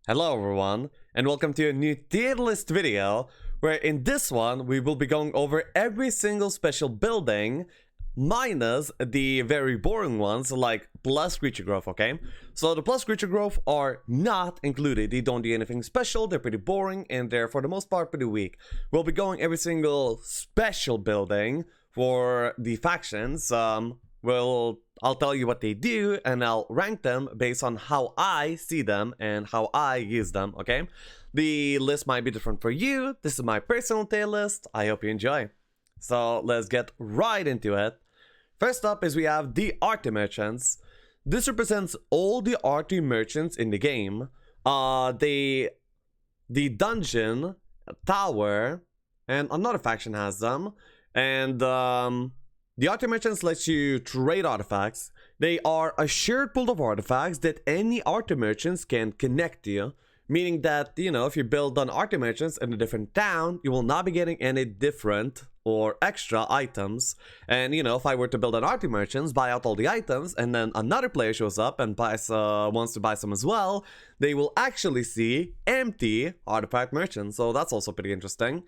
Hello everyone, and welcome to a new tier list video, where in this one we will be going over every single special building, minus the very boring ones like plus creature growth, okay? So the plus creature growth are not included, they don't do anything special, they're pretty boring, and they're for the most part pretty weak. We'll be going every single special building for the factions. I'll tell you what they do, and I'll rank them based on how I see them and how I use them, okay? The list might be different for you. This is my personal tier list. I hope you enjoy. So let's get right into it. First up is we have the Arty Merchants. This represents all the Arty Merchants in the game. The Dungeon, Tower, and another faction has them. And the Arty Merchants lets you trade artifacts. They are a shared pool of artifacts that any Arty Merchants can connect to, meaning that, if you build an Arty Merchants in a different town, you will not be getting any different or extra items. And, if I were to build an Arty Merchants, buy out all the items, and then another player shows up and wants to buy some as well, they will actually see empty artifact merchants. So that's also pretty interesting.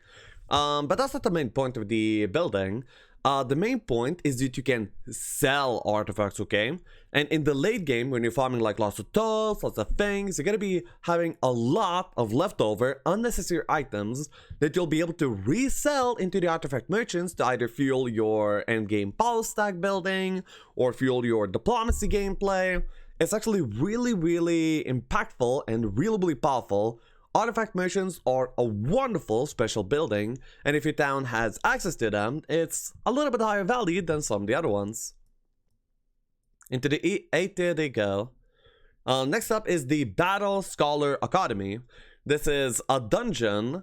But that's not the main point of the building. The main point is that you can sell artifacts, okay? And in the late game, when you're farming like lots of tools, lots of things, you're gonna be having a lot of leftover, unnecessary items that you'll be able to resell into the artifact merchants to either fuel your endgame power stack building or fuel your diplomacy gameplay. It's actually really, really impactful and really, really powerful. Artifact merchants are a wonderful special building, and if your town has access to them, it's a little bit higher value than some of the other ones. Into the A tier they go. Next up is the Battle Scholar Academy. This is a dungeon,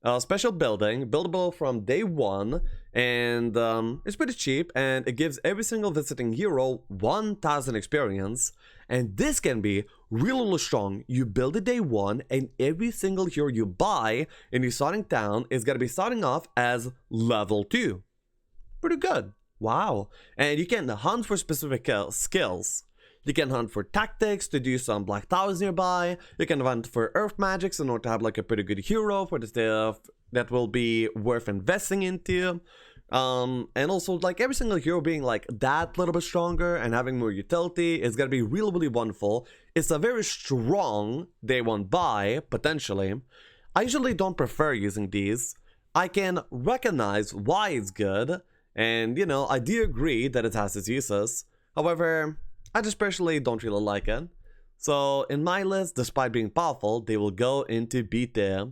a special building, buildable from day one, and it's pretty cheap, and it gives every single visiting hero 1000 experience. And this can be really, really strong. You build it day one, and every single hero you buy in your starting town is going to be starting off as level 2. Pretty good. Wow. And you can hunt for specific skills. You can hunt for tactics to do some black towers nearby. You can hunt for earth magics in order to have like a pretty good hero for the stuff that will be worth investing into. And also like every single hero being like that little bit stronger and having more utility is gonna be really, really wonderful. It's a very strong day one buy, potentially. I usually don't prefer using these. I can recognize why it's good, and I do agree that it has its uses. However, I just personally don't really like it. So in my list, despite being powerful, they will go into B tier.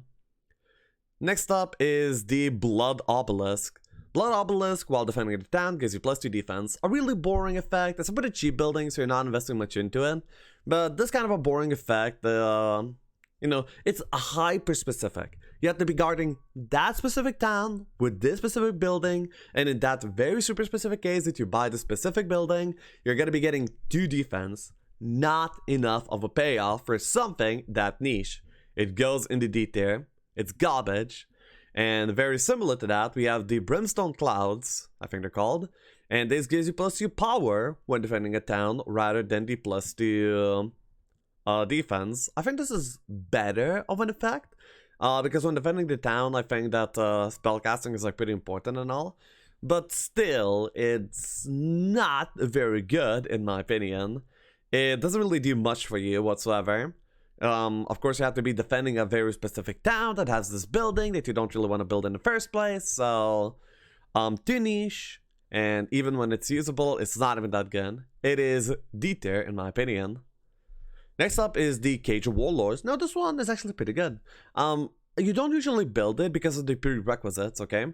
Next up is the Blood Obelisk. Blood Obelisk, while defending the town, gives you +2 defense. A really boring effect. It's a pretty cheap building, so you're not investing much into it. But this kind of a boring effect, it's a hyper-specific. You have to be guarding that specific town with this specific building, and in that very super specific case that you buy the specific building, you're going to be getting 2 defense. Not enough of a payoff for something that niche. It goes in the D tier. It's garbage. And very similar to that, we have the Brimstone Clouds, I think they're called. And this gives you +2 power when defending a town rather than the +2 defense. I think this is better of an effect. Because when defending the town, I think that spellcasting is like pretty important and all. But still, it's not very good in my opinion. It doesn't really do much for you whatsoever. Of course, you have to be defending a very specific town that has this building that you don't really want to build in the first place. So, too niche. And even when it's usable, it's not even that good. It is D tier in my opinion. Next up is the Cage of Warlords. Now, this one is actually pretty good. You don't usually build it because of the prerequisites, okay?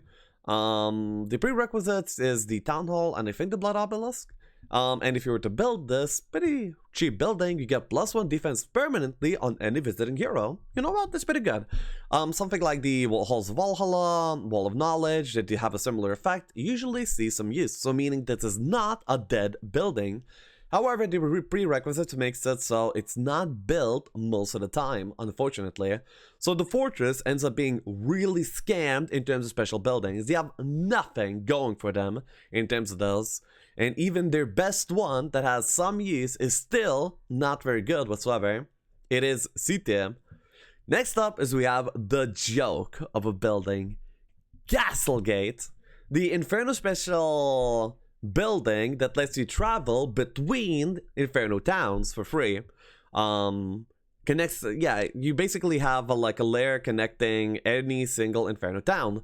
The prerequisites is the Town Hall and I think the Blood Obelisk. And if you were to build this pretty cheap building, you get +1 defense permanently on any visiting hero. You know what? That's pretty good. Something like the Halls of Valhalla, Wall of Knowledge, that you have a similar effect, usually see some use. So meaning this is not a dead building. However, the prerequisite makes it so it's not built most of the time, unfortunately. So the fortress ends up being really scammed in terms of special buildings. They have nothing going for them in terms of those. And even their best one that has some use is still not very good whatsoever. It is C tier. Next up is we have the joke of a building, Castlegate, the Inferno special building that lets you travel between Inferno towns for free. Connects, yeah, you basically have like a layer connecting any single Inferno town,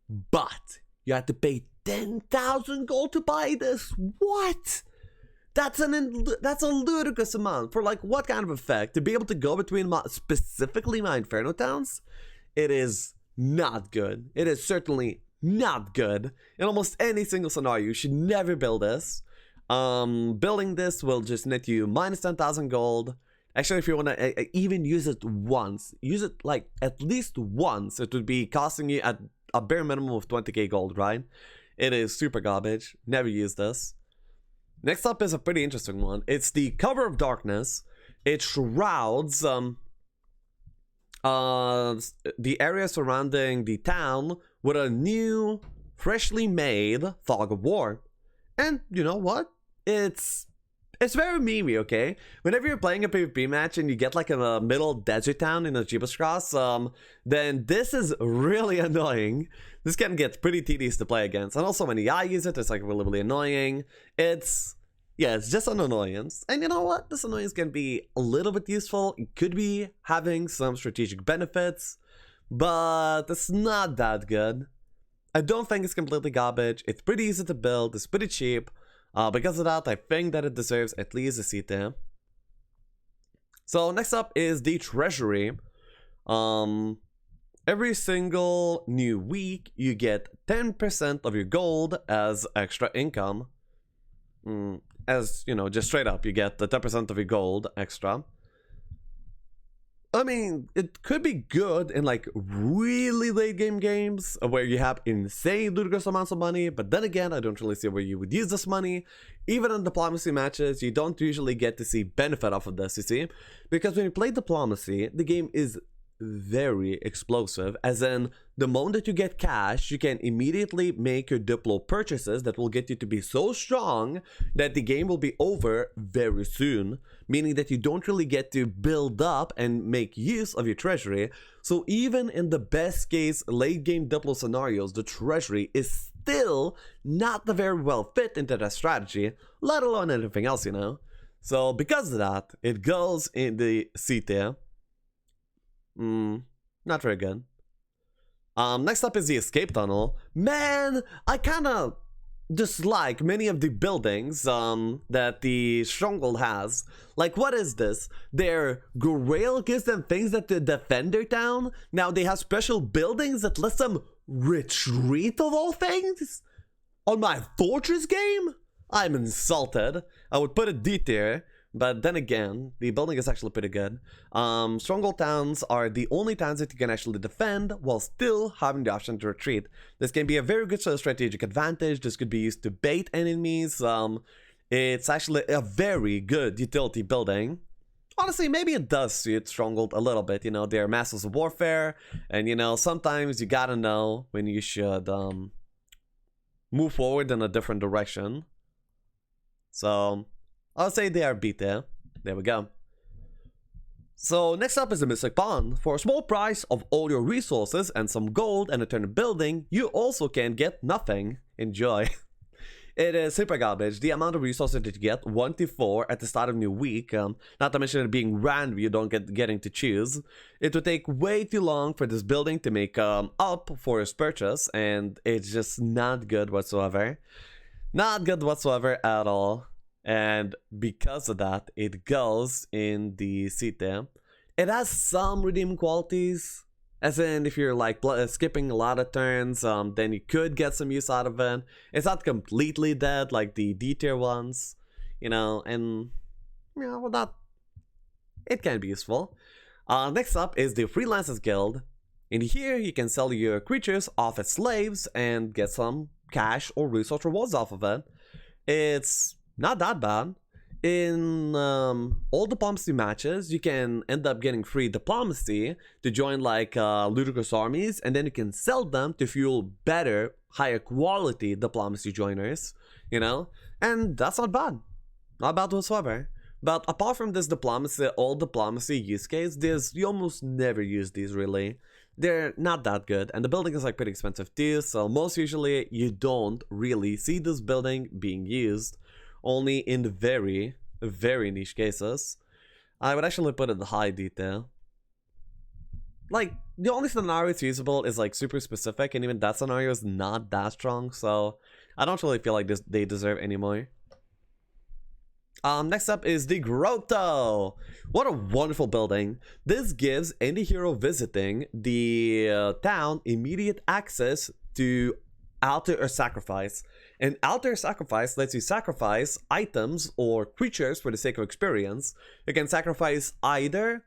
but you have to pay 10,000 gold to buy this. What? That's a ludicrous amount for like what kind of effect? To be able to go between specifically my Inferno towns? It is not good. It is certainly not good. In almost any single scenario, you should never build this. Building this will just net you minus 10,000 gold. Actually, if you want to even use it once, use it like at least once, it would be costing you at a bare minimum of 20k gold, right? It is super garbage. Never use this. Next up is a pretty interesting one. It's the Cover of Darkness. It shrouds the area surrounding the town with a new, freshly made Fog of War. And you know what? It's very memey, okay? Whenever you're playing a PvP match and you get like a middle desert town in a Jeebus Cross, then this is really annoying. This can get pretty tedious to play against. And also when I use it, it's like really, really annoying. It's just an annoyance. And you know what? This annoyance can be a little bit useful. It could be having some strategic benefits, but it's not that good. I don't think it's completely garbage. It's pretty easy to build. It's pretty cheap. Because of that, I think that it deserves at least a seat there. So next up is the Treasury. Every single new week, you get 10% of your gold as extra income. As, you know, just straight up, you get the 10% of your gold extra. I mean, it could be good in like really late game games where you have insane ludicrous amounts of money, but then again, I don't really see where you would use this money. Even in diplomacy matches, you don't usually get to see benefit off of this, you see? Because when you play diplomacy, the game is very explosive, as in the moment that you get cash, you can immediately make your Diplo purchases that will get you to be so strong that the game will be over very soon, meaning that you don't really get to build up and make use of your treasury. So even in the best case late game Diplo scenarios, the treasury is still not very well fit into that strategy, let alone anything else, you know? So because of that, it goes in the C tier. Not very good. Next up is the escape tunnel. Man, I kind of dislike many of the buildings that the stronghold has. Like, what is this? Their Grail gives them things that to defend their town. Now they have special buildings that let them retreat of all things on my fortress game. I'm insulted. I would put a D tier. But then again, the building is actually pretty good. Stronghold towns are the only towns that you can actually defend while still having the option to retreat. This can be a very good strategic advantage. This could be used to bait enemies. It's actually a very good utility building. Honestly, maybe it does suit Stronghold a little bit. You know, they're masters of warfare. And, you know, sometimes you gotta know when you should move forward in a different direction. So I'll say they are beat there. There we go. So next up is the Mystic Pond. For a small price of all your resources and some gold and a turn of building, you also can get nothing. Enjoy. It is super garbage. The amount of resources that you get, 1 to 4 at the start of new week, not to mention it being random, you don't getting to choose. It would take way too long for this building to make up for its purchase, and it's just not good whatsoever. Not good whatsoever at all. And because of that, it goes in the C tier. It has some redeeming qualities, as in if you're like skipping a lot of turns, then you could get some use out of it. It's not completely dead like the D tier ones, you know, and you know, well, that it can be useful. Next up is the Freelancers Guild. In here, you can sell your creatures off as slaves and get some cash or resource rewards off of it. It's not that bad. In all diplomacy matches, you can end up getting free diplomacy to join like ludicrous armies, and then you can sell them to fuel better, higher quality diplomacy joiners, you know? And that's not bad. Not bad whatsoever. But apart from this diplomacy, all diplomacy use case, you almost never use these really. They're not that good, and the building is like pretty expensive too, so most usually you don't really see this building being used, only in very, very niche cases. I would actually put it in high detail. Like, the only scenario it's usable is like super specific, and even that scenario is not that strong, so I don't really feel like they deserve any more. Next up is the Groto. What a wonderful building. This gives any hero visiting the town immediate access to altar or sacrifice. And altar or sacrifice lets you sacrifice items or creatures for the sake of experience. You can sacrifice either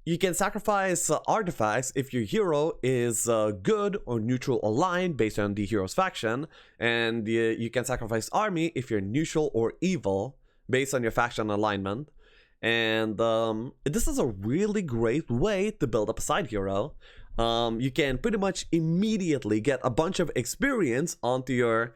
you can sacrifice artifacts if your hero is good or neutral aligned based on the hero's faction, and you can sacrifice army if you're neutral or evil based on your faction alignment. And this is a really great way to build up a side hero. You can pretty much immediately get a bunch of experience onto your,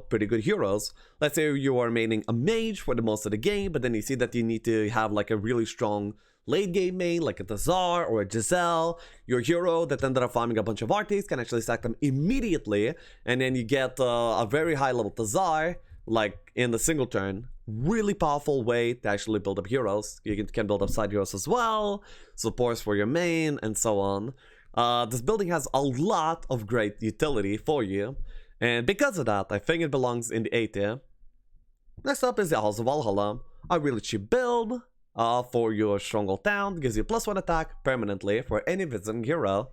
pretty good heroes. Let's say you are maining a mage for the most of the game, but then you see that you need to have like a really strong late game main, like a Tazar or a Giselle. Your hero that ended up farming a bunch of arties can actually stack them immediately, and then you get a very high level Tazar, like in the single turn. Really powerful way to actually build up heroes. You can build up side heroes as well, supports for your main, and so on. This building has a lot of great utility for you, and because of that, I think it belongs in the A tier. Next up is the House of Valhalla, a really cheap build for your stronghold town. Gives you +1 attack permanently for any visiting hero.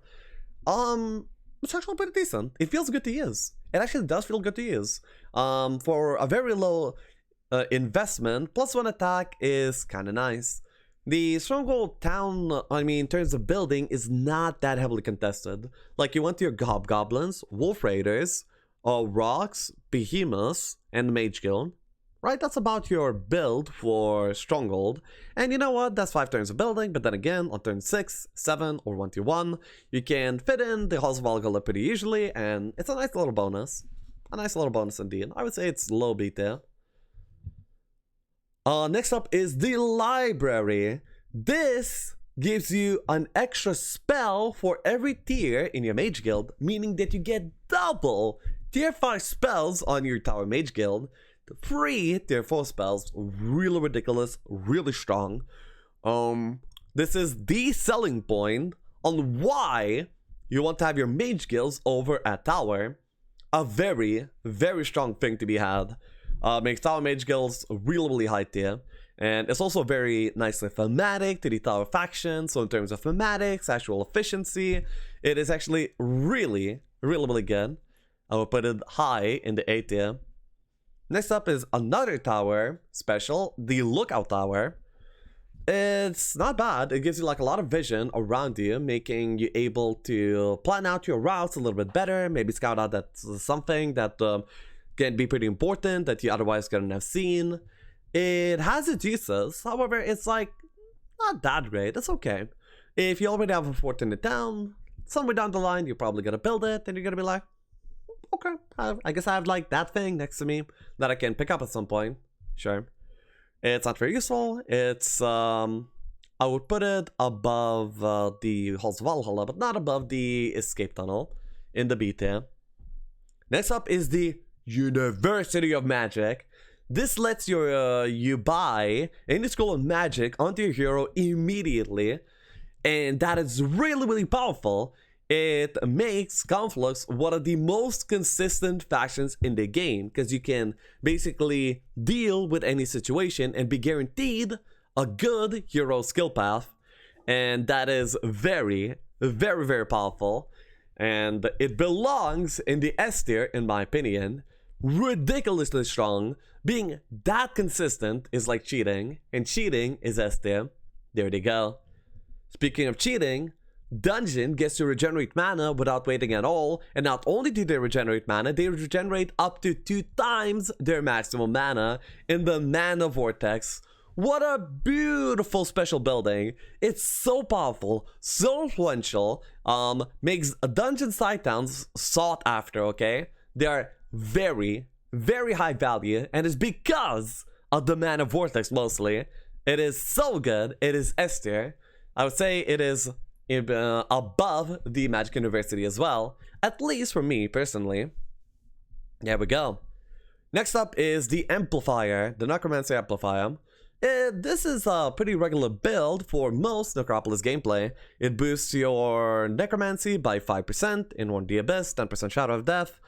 It's actually pretty decent. It feels good to use. It actually does feel good to use. For a very low investment, +1 attack is kind of nice. The stronghold town, in terms of building, is not that heavily contested. Like, you want your hobgoblins, wolf raiders, rocks, behemoths, and mage guild. Right, that's about your build for stronghold. And you know what, that's 5 turns of building, but then again, on turn 6, 7, or 1-1, you can fit in the House of Valhalla pretty easily, and it's a nice little bonus. A nice little bonus indeed. I would say it's low beta. Next up is the library. This gives you an extra spell for every tier in your mage guild, meaning that you get double tier 5 spells on your tower mage guild. 3 tier 4 spells, really ridiculous, really strong. This is the selling point on why you want to have your mage guilds over at tower. A very, very strong thing to be had. Makes tower mage guilds really high tier, and it's also very nicely thematic to the tower faction. So in terms of thematics, actual efficiency, it is actually really good. I will put it high in the A tier. Next up is another tower special, the Lookout Tower. It's not bad. It gives you like a lot of vision around you, making you able to plan out your routes a little bit better, maybe scout out something that can be pretty important that you otherwise couldn't have seen. It has its uses, however, it's like not that great. It's okay. If you already have a fort in the town, somewhere down the line you're probably gonna build it, and you're gonna be like, okay, I guess I have like that thing next to me that I can pick up at some point. Sure. It's not very useful. It's I would put it above the Halls of Valhalla, but not above the escape tunnel in the B tier. Next up is the University of Magic. This lets you buy any scroll of magic onto your hero immediately, and that is really powerful. It makes Conflux one of the most consistent factions in the game, because you can basically deal with any situation and be guaranteed a good hero skill path, and that is very powerful, and it belongs in the S tier in my opinion. Ridiculously strong. Being that consistent is like cheating, and cheating is S tier. There they go. Speaking of cheating, Dungeon gets to regenerate mana without waiting at all, and not only do they regenerate mana, they regenerate up to 2 times their maximum mana in the Mana Vortex. What a beautiful special building. It's so powerful, so influential, makes dungeon side towns sought after, okay? They are very very high value, and it's because of the Mana Vortex mostly. It is so good. It is S tier. I would say it is above the Magic University as well, at least for me personally. There we go. Next up is the Amplifier, the Necromancy Amplifier. This is a pretty regular build for most Necropolis gameplay. It boosts your Necromancy by 5% in Warn the Abyss, 10% Shadow of Death.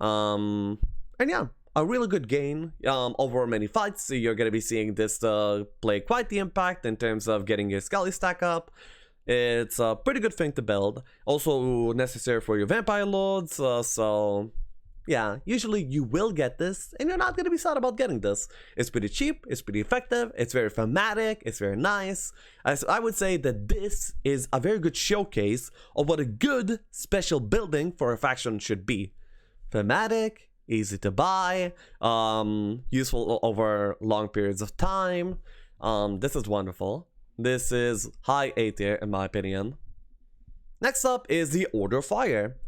And yeah, a really good gain over many fights. So you're going to be seeing this play quite the impact in terms of getting your Skelly stack up. It's a pretty good thing to build. Also necessary for your Vampire Lords, so yeah, usually you will get this, and you're not going to be sad about getting this. It's pretty cheap, it's pretty effective, it's very thematic, it's very nice. I would say that this is a very good showcase of what a good special building for a faction should be. Thematic, easy to buy, useful over long periods of time. This is wonderful. This is high A tier in my opinion. Next up is the Order of Fire.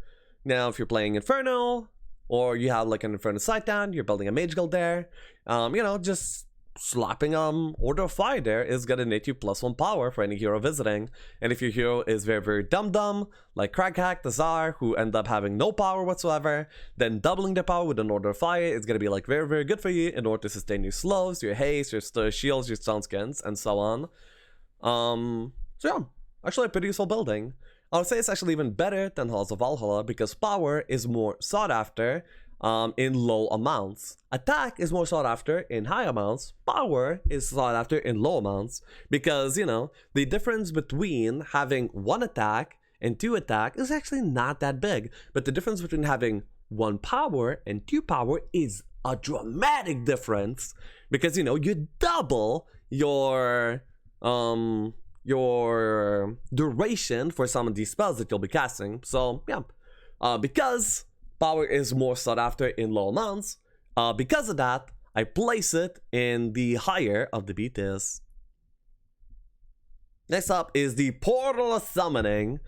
Now, if you're playing Inferno, or you have like an Inferno site down, you're building a Mage Guild there, you know, just slapping Order of Fire there is gonna net you +1 power for any hero visiting. And if your hero is very, very dumb, like Craghack, the Tsar, who end up having no power whatsoever, then doubling the power with an Order of Fire is gonna be like very, very good for you in order to sustain your slows, your haste, your shields, your stun skins, and so on. So yeah, actually a pretty useful building. I would say it's actually even better than Halls of Valhalla because power is more sought after in low amounts. Attack is more sought after in high amounts. Power is sought after in low amounts because, you know, the difference between having 1 attack and 2 attack is actually not that big. But the difference between having 1 power and 2 power is a dramatic difference because, you know, you double your duration for some of these spells that you'll be casting. So yeah, because power is more sought after in low amounts, because of that, I place it in the higher of the B tiers. Next up is the Portal of Summoning.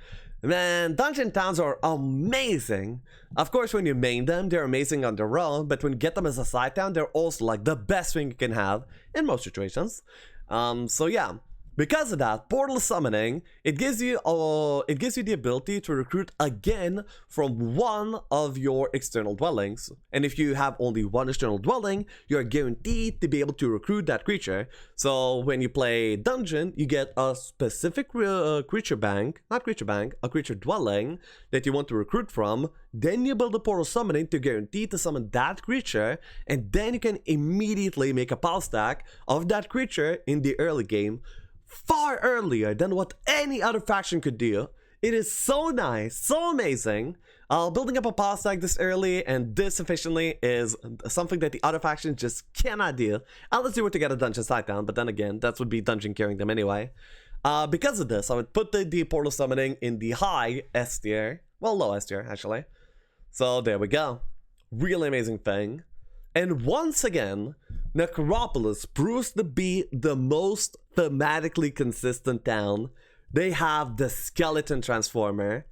Man, dungeon towns are amazing. Of course, when you main them, they're amazing on their own, but when you get them as a side town, they're also like the best thing you can have in most situations. So yeah, because of that, Portal Summoning, it gives you the ability to recruit again from one of your external dwellings. And if you have only one external dwelling, you're guaranteed to be able to recruit that creature. So when you play dungeon, you get a specific a creature dwelling that you want to recruit from. Then you build a Portal Summoning to guarantee to summon that creature, and then you can immediately make a power stack of that creature in the early game, far earlier than what any other faction could do. It is so nice, so amazing. Building up a power stack this early and this efficiently is something that the other factions just cannot do, unless you were to get a dungeon side down, but then again, that would be dungeon carrying them anyway. Because of this, I would put the Portal Summoning in the high S tier, well, low S tier actually. So there we go. Really amazing thing. And once again, Necropolis proves to be the most thematically consistent town. They have the Skeleton Transformer.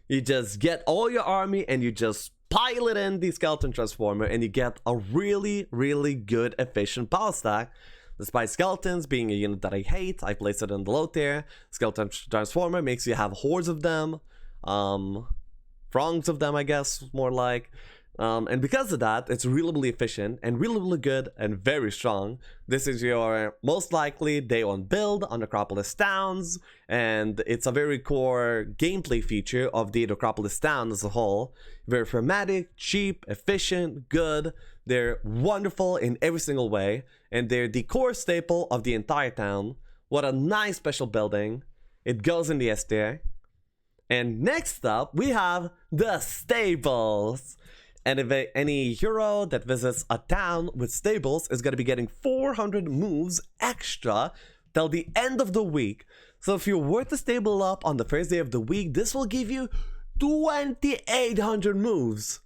You just get all your army and you just pile it in the Skeleton Transformer and you get a really, really good efficient power stack. Despite skeletons being a unit that I hate, I place it in the low tier. Skeleton Transformer makes you have hordes of them. Throngs of them, I guess, more like. And because of that, it's really, really efficient and really, really good and very strong. This is your most likely day 1 build on Necropolis towns, and it's a very core gameplay feature of the Necropolis town as a whole. Very thematic, cheap, efficient, good. They're wonderful in every single way, and they're the core staple of the entire town. What a nice special building. It goes in the S tier. And next up, we have the stables. And if any hero that visits a town with stables is going to be getting 400 moves extra till the end of the week. So if you were to stable up on the first day of the week, this will give you 2,800 moves.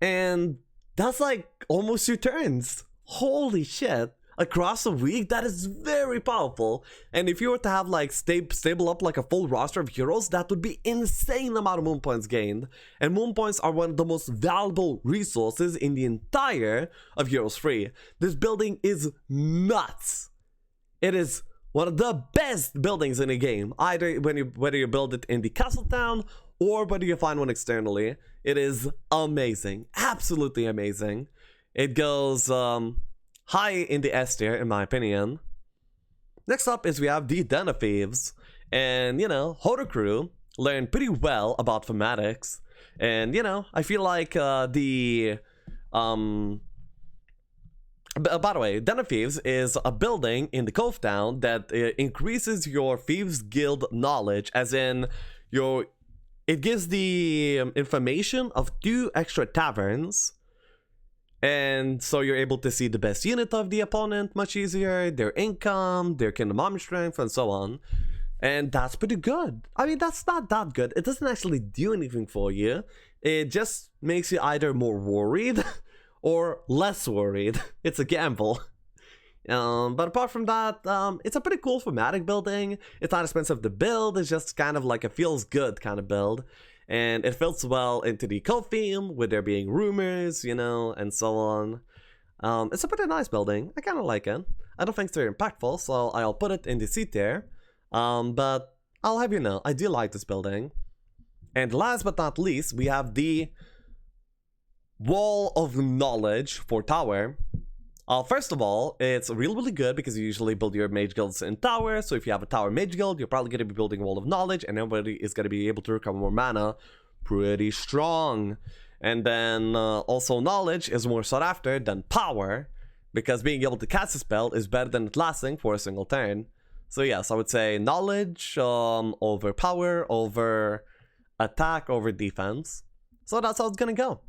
And that's like almost 2 turns. Holy shit. across a week, that is very powerful. And if you were to have like stable up like a full roster of heroes, that would be insane amount of moon points gained. And moon points are one of the most valuable resources in the entire of Heroes 3. This building is nuts. It is one of the best buildings in the game, either whether you build it in the castle town or whether you find one externally. It is amazing, absolutely amazing. It goes high in the S tier, in my opinion. Next up is we have the Den of Thieves, and you know, HotA crew learned pretty well about thematics, and you know, I feel like by the way, Den of Thieves is a building in the Cove Town that increases your Thieves Guild knowledge, as in it gives the information of 2 extra taverns, and so you're able to see the best unit of the opponent much easier, their income, their kingdom army strength, and so on. And that's pretty good. I mean, that's not that good. It doesn't actually do anything for you. It just makes you either more worried or less worried. It's a gamble. But apart from that, it's a pretty cool thematic building. It's not expensive to build. It's just kind of like a feels good kind of build. And it fits well into the Cove theme, with there being rumors, you know, and so on. It's a pretty nice building. I kind of like it. I don't think it's very impactful, so I'll put it in the C tier. But I'll have you know, I do like this building. And last but not least, we have the Wall of Knowledge for Tower. First of all, it's really good because you usually build your mage guilds in tower. So if you have a tower mage guild, you're probably going to be building a Wall of Knowledge, and everybody is going to be able to recover more mana pretty strong. And then also knowledge is more sought after than power, because being able to cast a spell is better than it lasting for a single turn. So yes, I would say knowledge over power, over attack, over defense. So that's how it's going to go.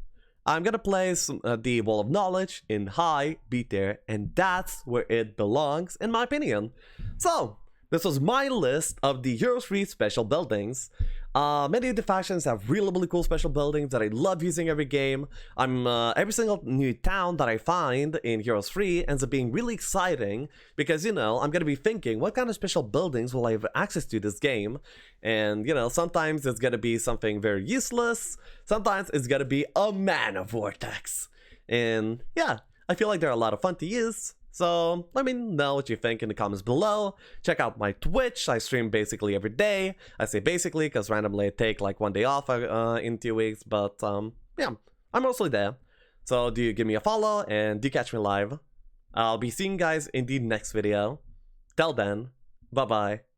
I'm gonna place the Wall of Knowledge in high B tier, and that's where it belongs, in my opinion. So, this was my list of the Heroes 3 special buildings. Many of the factions have really cool special buildings that I love using every game. Every single new town that I find in Heroes 3 ends up being really exciting, because, you know, I'm gonna be thinking, what kind of special buildings will I have access to this game? And, you know, sometimes it's gonna be something very useless, sometimes it's gonna be a mana vortex. And yeah, I feel like they're a lot of fun to use. So let me know what you think in the comments below. Check out my Twitch. I stream basically every day. I say basically because randomly I take like 1 day off in 2 weeks. But yeah, I'm mostly there. So do give me a follow and do catch me live. I'll be seeing you guys in the next video. Till then, bye bye.